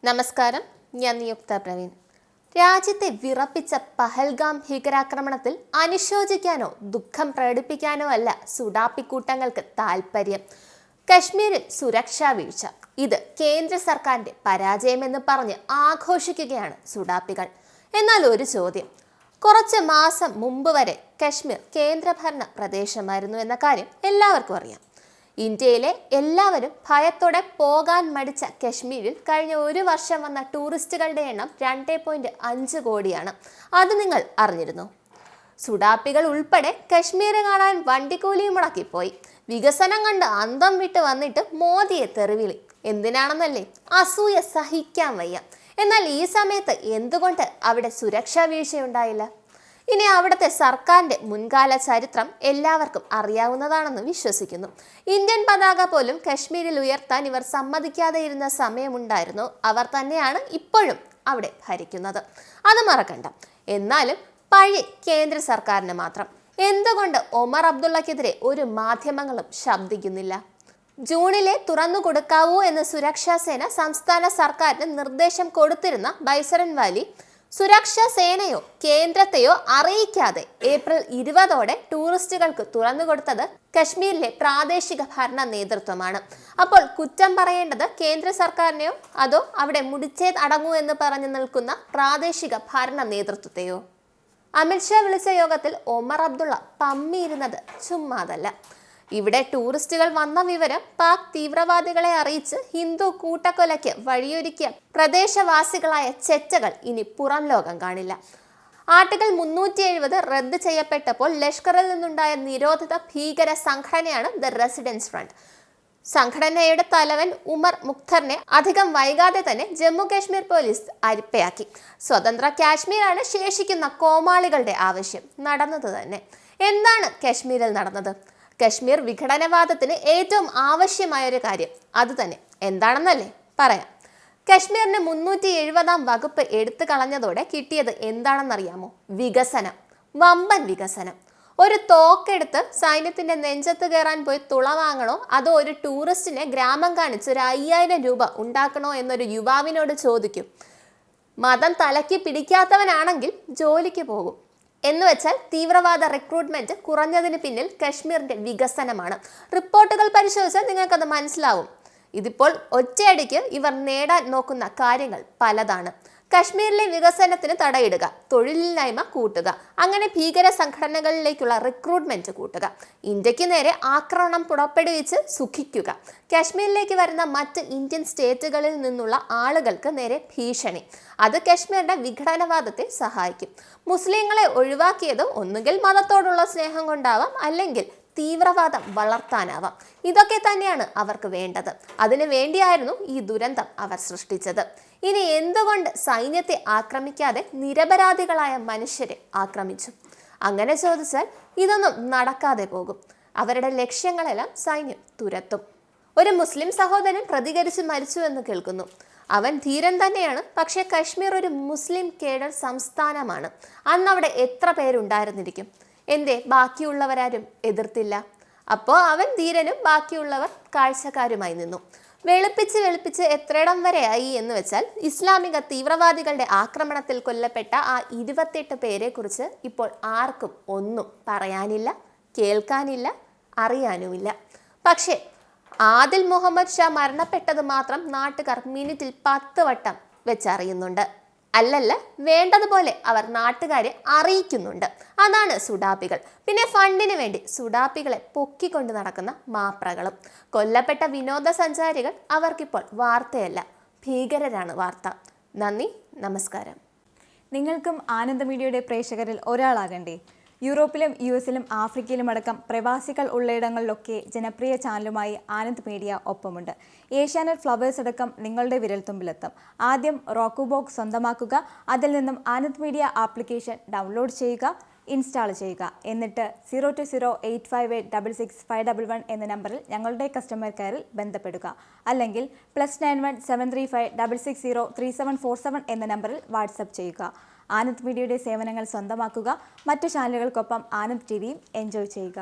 നമസ്കാരം, ഞാൻ നിയുക്ത പ്രവീൺ. രാജ്യത്തെ വിറപ്പിച്ച പഹൽഗാം ഭീകരാക്രമണത്തിൽ അനുശോചിക്കാനോ ദുഃഖം പ്രകടിപ്പിക്കാനോ അല്ല സുഡാപ്പിക്കൂട്ടങ്ങൾക്ക് താൽപ്പര്യം. കശ്മീരിൽ സുരക്ഷാ വീഴ്ച, ഇത് കേന്ദ്ര സർക്കാരിന്റെ പരാജയമെന്ന് പറഞ്ഞ് ആഘോഷിക്കുകയാണ് സുഡാപ്പികൾ. എന്നാൽ ഒരു ചോദ്യം, കുറച്ച് മാസം മുമ്പ് വരെ കശ്മീർ കേന്ദ്രഭരണ പ്രദേശമായിരുന്നു എന്ന കാര്യം എല്ലാവർക്കും അറിയാം. ഇന്ത്യയിലെ എല്ലാവരും ഭയത്തോടെ പോകാൻ മടിച്ച കശ്മീരിൽ കഴിഞ്ഞ ഒരു വർഷം വന്ന ടൂറിസ്റ്റുകളുടെ എണ്ണം 2.5 കോടിയാണ്. അത് നിങ്ങൾ അറിഞ്ഞിരുന്നു? സുഡാപ്പികൾ ഉൾപ്പെടെ കശ്മീർ കാണാൻ വണ്ടിക്കൂലിയും മുടക്കിപ്പോയി. വികസനം കണ്ട് അന്തം വിട്ട് വന്നിട്ട് മോദിയെ തെറിവിളി. എന്തിനാണെന്നല്ലേ? അസൂയ സഹിക്കാൻ വയ്യ. എന്നാൽ ഈ സമയത്ത് എന്തുകൊണ്ട് അവിടെ സുരക്ഷാ വീഴ്ചയുണ്ടായില്ല? ഇനി അവിടുത്തെ സർക്കാരിന്റെ മുൻകാല ചരിത്രം എല്ലാവർക്കും അറിയാവുന്നതാണെന്ന് വിശ്വസിക്കുന്നു. ഇന്ത്യൻ പതാക പോലും കശ്മീരിൽ ഉയർത്താൻ ഇവർ സമ്മതിക്കാതെ ഇരുന്ന സമയമുണ്ടായിരുന്നു. അവർ തന്നെയാണ് ഇപ്പോഴും അവിടെ ഭരിക്കുന്നത്, അത് മറക്കണ്ട. എന്നാലും പഴയ കേന്ദ്ര സർക്കാരിന് മാത്രം. എന്തുകൊണ്ട് ഒമർ അബ്ദുള്ളക്കെതിരെ ഒരു മാധ്യമങ്ങളും ശബ്ദിക്കുന്നില്ല? ജൂണിലെ തുറന്നു കൊടുക്കാവൂ എന്ന് സുരക്ഷാ സേന സംസ്ഥാന സർക്കാരിന് നിർദ്ദേശം കൊടുത്തിരുന്ന ബൈസരൻ വാലി സുരക്ഷാ സേനയോ കേന്ദ്രത്തെയോ അറിയിക്കാതെ ഏപ്രിൽ 20 ടൂറിസ്റ്റുകൾക്ക് തുറന്നുകൊടുത്തത് കശ്മീരിലെ പ്രാദേശിക ഭരണ നേതൃത്വമാണ്. അപ്പോൾ കുറ്റം പറയേണ്ടത് കേന്ദ്ര സർക്കാരിനെയോ അതോ അവിടെ മുടിച്ചേ അടങ്ങൂ എന്ന് പറഞ്ഞു നിൽക്കുന്ന പ്രാദേശിക ഭരണ നേതൃത്വത്തെയോ? അമിത്ഷാ വിളിച്ച യോഗത്തിൽ ഒമർ അബ്ദുള്ള പമ്മിയിരുന്നത് ചുമ്മാതല്ല. ഇവിടെ ടൂറിസ്റ്റുകൾ വന്ന വിവരം പാക് തീവ്രവാദികളെ അറിയിച്ച് ഹിന്ദു കൂട്ടക്കൊലയ്ക്ക് വഴിയൊരുക്കിയ പ്രദേശവാസികളായ ചെറ്റകൾ ഇനി പുറം ലോകം കാണില്ല. ആർട്ടിക്കിൾ 370 റദ്ദ് ചെയ്യപ്പെട്ടപ്പോൾ ലഷ്കറിൽ നിന്നുണ്ടായ നിരോധിത ഭീകര സംഘടനയാണ് ദ റെസിഡൻസ് ഫ്രണ്ട്. സംഘടനയുടെ തലവൻ ഉമർ മുഖ്തറിനെ അധികം വൈകാതെ തന്നെ ജമ്മു കാശ്മീർ പോലീസ് അരിപ്പയാക്കി. സ്വതന്ത്ര കാശ്മീരാണ് ശേഷിക്കുന്ന കോമാളികളുടെ ആവശ്യം. നടന്നത് തന്നെ. എന്താണ് കശ്മീരിൽ നടന്നത്? കശ്മീർ വിഘടനവാദത്തിന് ഏറ്റവും ആവശ്യമായ ഒരു കാര്യം അത് തന്നെ. എന്താണെന്നല്ലേ? പറയാം. കശ്മീരിന് 370 വകുപ്പ് എടുത്തു കളഞ്ഞതോടെ കിട്ടിയത് എന്താണെന്നറിയാമോ? വികസനം, വമ്പൻ വികസനം. ഒരു തോക്കെടുത്ത് സൈന്യത്തിന്റെ നെഞ്ചത്ത് കയറാൻ പോയി തുള വാങ്ങണോ അതോ ഒരു ടൂറിസ്റ്റിനെ ഗ്രാമം കാണിച്ച് ഒരു 5000 രൂപ ഉണ്ടാക്കണോ എന്നൊരു യുവാവിനോട് ചോദിക്കും. മതം തലയ്ക്ക് പിടിക്കാത്തവനാണെങ്കിൽ ജോലിക്ക് പോകും. എന്ന് വെച്ചാൽ തീവ്രവാദ റിക്രൂട്ട്മെന്റ് കുറഞ്ഞതിന് പിന്നിൽ കശ്മീരിന്റെ വികസനമാണ്. റിപ്പോർട്ടുകൾ പരിശോധിച്ചാൽ നിങ്ങൾക്കത് മനസ്സിലാവും. ഇതിപ്പോൾ ഒറ്റയടിക്ക് ഇവർ നേടാൻ നോക്കുന്ന കാര്യങ്ങൾ പലതാണ്. കശ്മീരിലെ വികസനത്തിന് തടയിടുക, തൊഴിലില്ലായ്മ കൂട്ടുക, അങ്ങനെ ഭീകര സംഘടനകളിലേക്കുള്ള റിക്രൂട്ട്മെന്റ് കൂട്ടുക, ഇന്ത്യക്ക് നേരെ ആക്രമണം പുറപ്പെടുവിച്ച് സുഖിക്കുക, കശ്മീരിലേക്ക് വരുന്ന മറ്റ് ഇന്ത്യൻ സ്റ്റേറ്റുകളിൽ നിന്നുള്ള ആളുകൾക്ക് നേരെ ഭീഷണി. അത് കശ്മീരിന്റെ വിഘടനവാദത്തെ സഹായിക്കും. മുസ്ലിങ്ങളെ ഒഴിവാക്കിയത് ഒന്നുകിൽ മതത്തോടുള്ള സ്നേഹം കൊണ്ടാവാം, അല്ലെങ്കിൽ തീവ്രവാദം വളർത്താനാവാം. ഇതൊക്കെ തന്നെയാണ് അവർക്ക് വേണ്ടത്. അതിനു വേണ്ടിയായിരുന്നു ഈ ദുരന്തം അവർ സൃഷ്ടിച്ചത്. ഇനി എന്തുകൊണ്ട് സൈന്യത്തെ ആക്രമിക്കാതെ നിരപരാധികളായ മനുഷ്യരെ ആക്രമിച്ചു? അങ്ങനെ ചോദിച്ചാൽ ഇതൊന്നും നടക്കാതെ പോകും. അവരുടെ ലക്ഷ്യങ്ങളെല്ലാം സൈന്യം തുരത്തും. ഒരു മുസ്ലിം സഹോദരൻ പ്രതികരിച്ച് മരിച്ചു എന്ന് കേൾക്കുന്നു. അവൻ ധീരൻ തന്നെയാണ്. പക്ഷേ കശ്മീർ ഒരു മുസ്ലിം കേഡർ സംസ്ഥാനമാണ്. അന്ന് അവിടെ എത്ര പേരുണ്ടായിരുന്നിരിക്കും? എന്തേ ബാക്കിയുള്ളവരാരും എതിർത്തില്ല? അപ്പോൾ അവൻ ധീരനും ബാക്കിയുള്ളവർ കാഴ്ചക്കാരുമായി നിന്നു. വെളുപ്പിച്ച് എത്രയിടം വരെയായി എന്ന് വെച്ചാൽ ഇസ്ലാമിക തീവ്രവാദികളുടെ ആക്രമണത്തിൽ കൊല്ലപ്പെട്ട ആ 28 പേരെ കുറിച്ച് ഇപ്പോൾ ആർക്കും ഒന്നും പറയാനില്ല, കേൾക്കാനില്ല, അറിയാനുമില്ല. പക്ഷേ ആദിൽ മുഹമ്മദ് ഷാ മരണപ്പെട്ടത് മാത്രം നാട്ടുകാർ മിനിറ്റിൽ 10 വട്ടം വെച്ചറിയുന്നുണ്ട്. അല്ലല്ല, വേണ്ടതുപോലെ അവർ നാട്ടുകാരെ അറിയിക്കുന്നുണ്ട്. അതാണ് സുഡാപ്പികൾ. പിന്നെ ഫണ്ടിന് വേണ്ടി സുഡാപ്പികളെ പൊക്കിക്കൊണ്ട് നടക്കുന്ന മാപ്രകളും. കൊല്ലപ്പെട്ട വിനോദസഞ്ചാരികൾ അവർക്കിപ്പോൾ വാർത്തയല്ല, ഭീകരരാണ് വാർത്ത. നന്ദി, നമസ്കാരം. നിങ്ങൾക്കും ആനന്ദ മീഡിയയുടെ പ്രേക്ഷകരിൽ ഒരാളാകണ്ടേ? യൂറോപ്പിലും US-ലും ആഫ്രിക്കയിലും അടക്കം പ്രവാസികൾ ഉള്ളയിടങ്ങളിലൊക്കെ ജനപ്രിയ ചാനലുമായി ആനന്ദ് മീഡിയ ഒപ്പമുണ്ട്. ഏഷ്യാനെറ്റ് ഫ്ലവേഴ്സ് അടക്കം നിങ്ങളുടെ വിരൽത്തുമ്പിലെത്തും. ആദ്യം റോക്കു ബോക്സ് സ്വന്തമാക്കുക. അതിൽ നിന്നും ആനന്ദ് മീഡിയ ആപ്ലിക്കേഷൻ ഡൗൺലോഡ് ചെയ്യുക, ഇൻസ്റ്റാൾ ചെയ്യുക. എന്നിട്ട് 02085866511 എന്ന നമ്പറിൽ ഞങ്ങളുടെ കസ്റ്റമർ കെയറിൽ ബന്ധപ്പെടുക. അല്ലെങ്കിൽ +91 735 660 3747 എന്ന നമ്പറിൽ വാട്സപ്പ് ചെയ്യുക. ആനന്ദ് മീഡിയയുടെ സേവനങ്ങൾ സ്വന്തമാക്കുക. മറ്റു ചാനലുകൾക്കൊപ്പം ആനന്ദ് TVയും എൻജോയ് ചെയ്യുക.